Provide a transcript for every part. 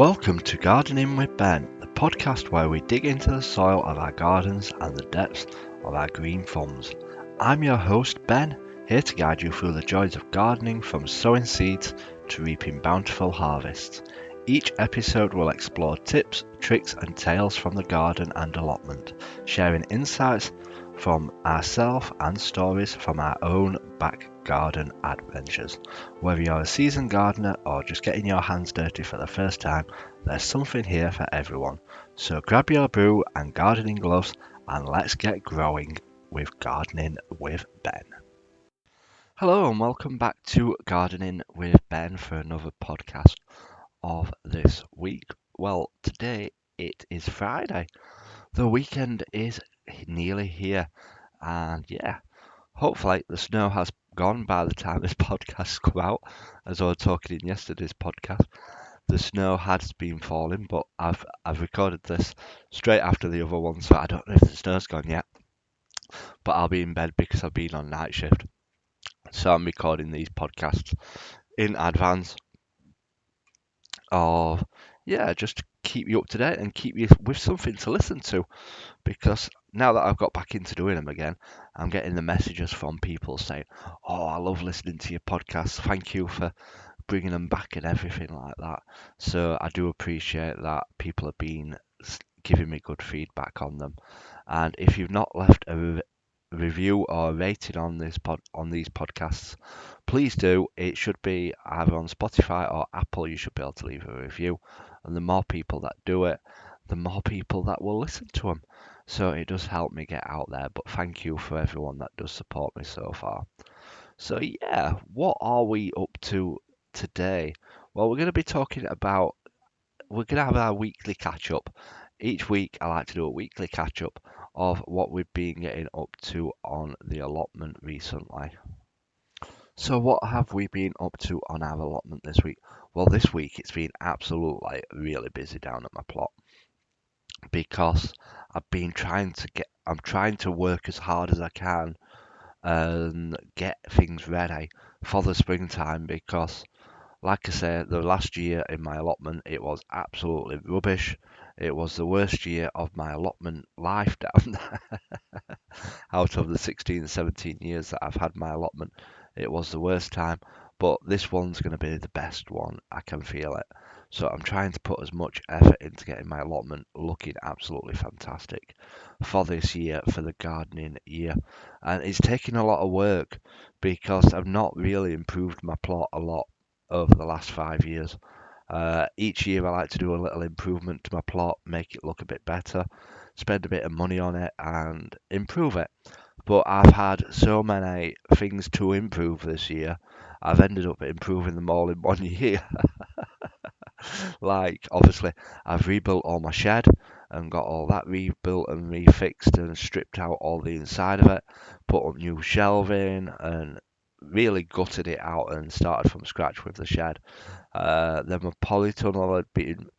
Welcome to Gardening with Ben, the podcast where we dig into the soil of our gardens and the depths of our green thumbs. I'm your host Ben, here to guide you through the joys of gardening from sowing seeds to reaping bountiful harvests. Each episode will explore tips, tricks and tales from the garden and allotment, sharing insights from ourselves and stories from our own back garden adventures. Whether you're a seasoned gardener or just getting your hands dirty for the first time, there's something here for everyone. So grab your brew and gardening gloves and let's get growing with Gardening with Ben. Hello and welcome back to Gardening with Ben for another podcast of this week. Well, today it is Friday. The weekend is nearly here, and hopefully the snow has gone by the time this podcast come out. As I was talking in yesterday's podcast, the snow has been falling, but I've recorded this straight after the other one, so I don't know if the snow's gone yet. But I'll be in bed because I've been on night shift, so I'm recording these podcasts in advance of just to keep you up to date and keep you with something to listen to, because now that I've got back into doing them again, I'm getting the messages from people saying, "Oh, I love listening to your podcast. Thank you for bringing them back and everything like that." So I do appreciate that people have been giving me good feedback on them. And if you've not left a review or a rating on these podcasts, please do. It should be either on Spotify or Apple. You should be able to leave a review, and the more people that do it, the more people that will listen to them. So it does help me get out there. But thank you for everyone that does support me so far. So what are we up to today? Well, we're going to have our weekly catch up. Each week I like to do a weekly catch up of what we've been getting up to on the allotment recently. So what have we been up to on our allotment this week? Well, this week it's been absolutely really busy down at my plot, because I'm trying to work as hard as I can and get things ready for the springtime, because like I say, the last year in my allotment, it was absolutely rubbish. It was the worst year of my allotment life down there. Out of the 16, 17 years that I've had my allotment, it was the worst time. But this one's going to be the best one. I can feel it. So I'm trying to put as much effort into getting my allotment looking absolutely fantastic for this year, for the gardening year. And it's taking a lot of work, because I've not really improved my plot a lot over the last 5 years. Each year I like to do a little improvement to my plot, make it look a bit better, spend a bit of money on it and improve it. But I've had so many things to improve this year, I've ended up improving them all in 1 year. Like, obviously, I've rebuilt all my shed and got all that rebuilt and refixed and stripped out all the inside of it, put up new shelving and really gutted it out and started from scratch with the shed. Then my polytunnel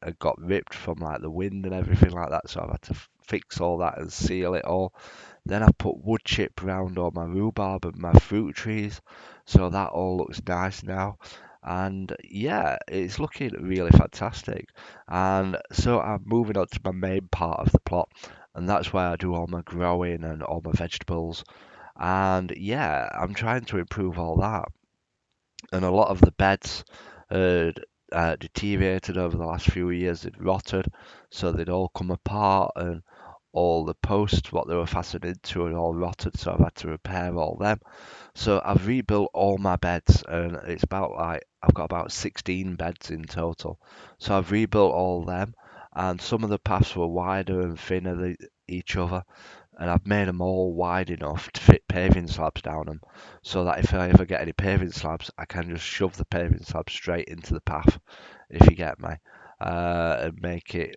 had got ripped from like the wind and everything like that, so I've had to fix all that and seal it all. Then I put wood chip around all my rhubarb and my fruit trees, so that all looks nice now. And it's looking really fantastic. And so I'm moving on to my main part of the plot, and that's where I do all my growing and all my vegetables. And I'm trying to improve all that. And a lot of the beds had deteriorated over the last few years. They'd rotted, so they'd all come apart, and all the posts, what they were fastened into, had all rotted, so I've had to repair all them. So I've rebuilt all my beds, and it's I've got about 16 beds in total. So I've rebuilt all them, and some of the paths were wider and thinner than each other, and I've made them all wide enough to fit paving slabs down them, so that if I ever get any paving slabs, I can just shove the paving slab straight into the path, if you get me, and make it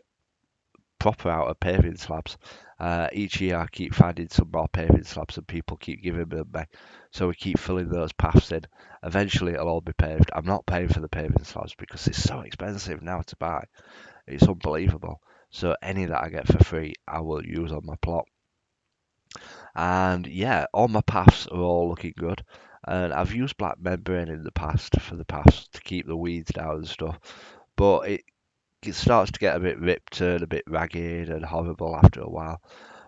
proper out of paving slabs. Each year I keep finding some more paving slabs and people keep giving them me, so we keep filling those paths in. Eventually it'll all be paved. I'm not paying for the paving slabs because it's so expensive now to buy. It's unbelievable. So any that I get for free, I will use on my plot. And all my paths are all looking good. And I've used black membrane in the past for the paths to keep the weeds down and stuff. But it it starts to get a bit ripped and a bit ragged and horrible after a while.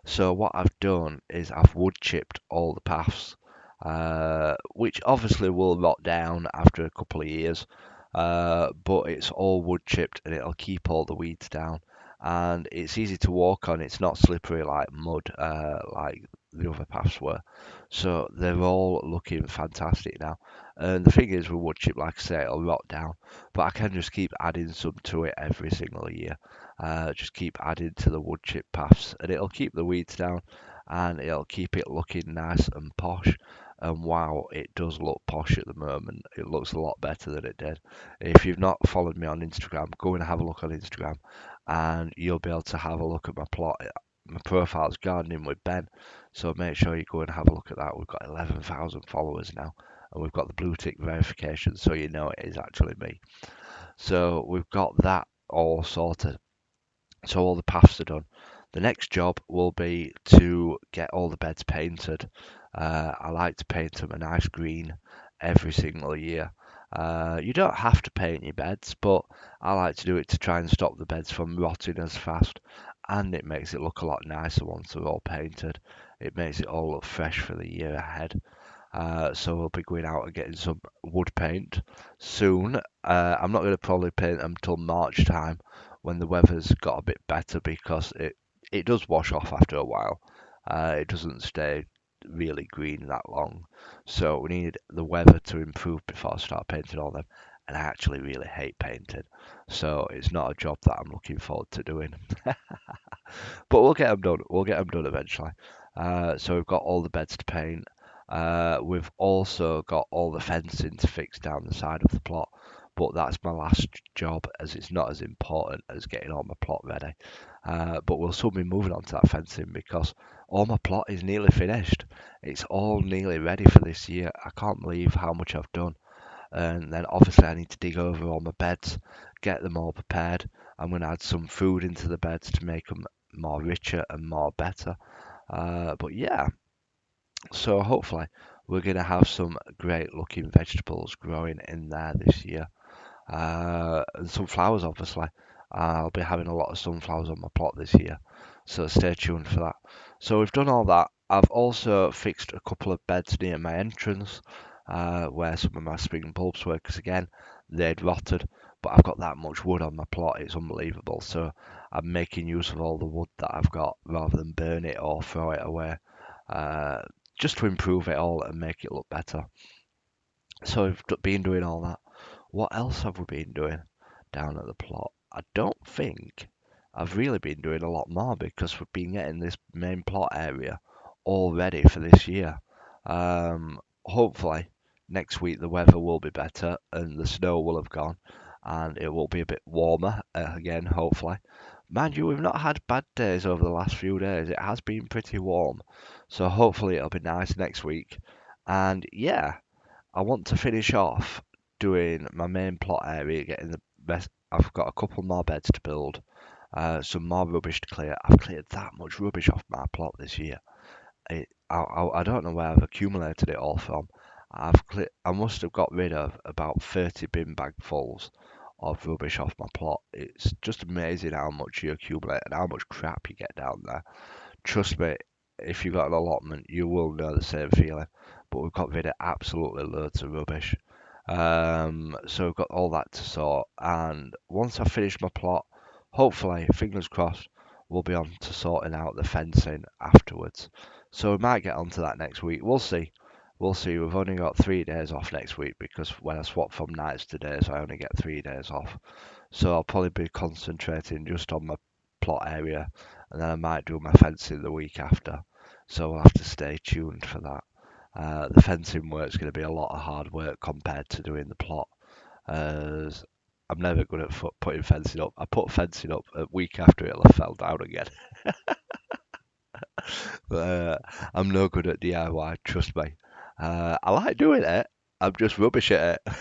So what I've done is I've wood chipped all the paths, which obviously will rot down after a couple of years, but it's all wood chipped and it'll keep all the weeds down. And it's easy to walk on. It's not slippery like mud, like the other paths were. So they're all looking fantastic now. And the thing is, with wood chip, like I say, it'll rot down, but I can just keep adding some to it every single year. Just keep adding to the wood chip paths, and it'll keep the weeds down, and it'll keep it looking nice and posh. And wow, it does look posh at the moment. It looks a lot better than it did. If you've not followed me on Instagram, go and have a look on Instagram, and you'll be able to have a look at my plot. My profile's gardening with Ben, so make sure you go and have a look at that. We've got 11,000 followers now, and we've got the blue tick verification, so you know it is actually me. So we've got that all sorted. So all the paths are done. The next job will be to get all the beds painted. I like to paint them a nice green every single year. You don't have to paint your beds, but I like to do it to try and stop the beds from rotting as fast, and it makes it look a lot nicer once they're all painted. It makes it all look fresh for the year ahead. So we'll be going out and getting some wood paint soon. I'm not going to probably paint them till March time when the weather's got a bit better because it does wash off after a while. It doesn't stay really green that long. So we need the weather to improve before I start painting all them. And I actually really hate painting, so it's not a job that I'm looking forward to doing. But we'll get them done. We'll get them done eventually. So we've got all the beds to paint. We've also got all the fencing to fix down the side of the plot, but that's my last job as it's not as important as getting all my plot ready. But we'll soon be moving on to that fencing because all my plot is nearly finished. It's all nearly ready for this year. I can't believe how much I've done. And then obviously I need to dig over all my beds, get them all prepared. I'm going to add some food into the beds to make them more richer and more better. But yeah, so hopefully we're going to have some great looking vegetables growing in there this year. And some flowers, obviously. I'll be having a lot of sunflowers on my plot this year, so stay tuned for that. So we've done all that. I've also fixed a couple of beds near my entrance, where some of my spring bulbs were, because again, they'd rotted, but I've got that much wood on my plot, it's unbelievable. So I'm making use of all the wood that I've got rather than burn it or throw it away, uh, just to improve it all and make it look better. So we've been doing all that. What else have we been doing down at the plot? I don't think I've really been doing a lot more because we've been getting this main plot area all ready for this year. Hopefully next week the weather will be better and the snow will have gone and it will be a bit warmer again, hopefully. Mind you, we've not had bad days over the last few days. It has been pretty warm. So hopefully it'll be nice next week. And yeah, I want to finish off doing my main plot area, getting the best. I've got a couple more beds to build, some more rubbish to clear. I've cleared that much rubbish off my plot this year. I don't know where I've accumulated it all from. I must have got rid of about 30 bin bagfuls of rubbish off my plot. It's just amazing how much you accumulate and how much crap you get down there. Trust me, if you've got an allotment, you will know the same feeling. But we've got rid of absolutely loads of rubbish. So we've got all that to sort. And once I finish my plot, hopefully, fingers crossed, we'll be on to sorting out the fencing afterwards. So we might get onto that next week. We'll see. We'll see. We've only got 3 days off next week because when I swap from nights to days, I only get 3 days off. So I'll probably be concentrating just on my plot area and then I might do my fencing the week after. So we'll have to stay tuned for that. The fencing work's going to be a lot of hard work compared to doing the plot, as I'm never good at putting fencing up. I put fencing up a week after it'll have fell down again. But I'm no good at DIY, trust me. I like doing it, I'm just rubbish at it.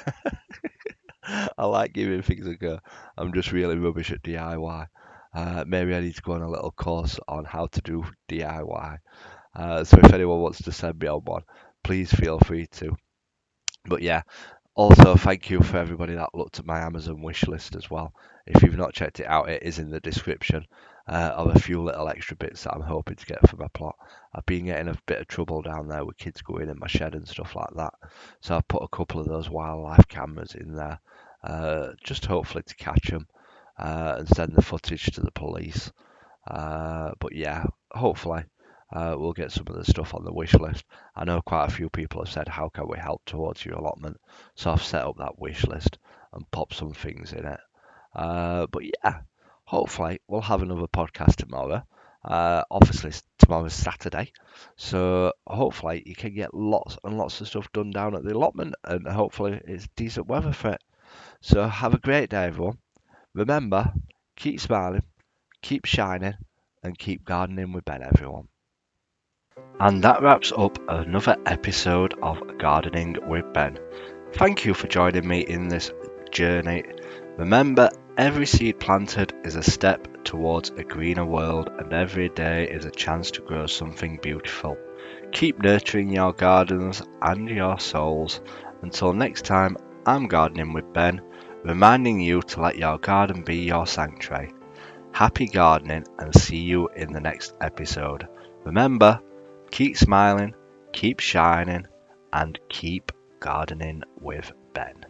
I like giving things a go. I'm just really rubbish at DIY. Maybe I need to go on a little course on how to do DIY. So if anyone wants to send me on one, please feel free to. But yeah, Also, thank you for everybody that looked at my Amazon wish list as well. If you've not checked it out, it is in the description of a few little extra bits that I'm hoping to get for my plot. I've been getting a bit of trouble down there with kids going in my shed and stuff like that. So I've put a couple of those wildlife cameras in there, just hopefully to catch them and send the footage to the police. But yeah, hopefully we'll get some of the stuff on the wish list. I know quite a few people have said, how can we help towards your allotment? So I've set up that wish list and popped some things in it. But yeah, hopefully we'll have another podcast tomorrow. Obviously tomorrow's Saturday, so hopefully you can get lots and lots of stuff done down at the allotment, and hopefully it's decent weather for it. So have a great day, everyone. Remember, keep smiling, keep shining, and keep gardening with Ben, everyone. And that wraps up another episode of Gardening with Ben. Thank you for joining me in this journey. Remember, every seed planted is a step towards a greener world, and every day is a chance to grow something beautiful. Keep nurturing your gardens and your souls. Until next time, I'm Gardening with Ben, reminding you to let your garden be your sanctuary. Happy gardening, and see you in the next episode. Remember, keep smiling, keep shining, and keep gardening with Ben.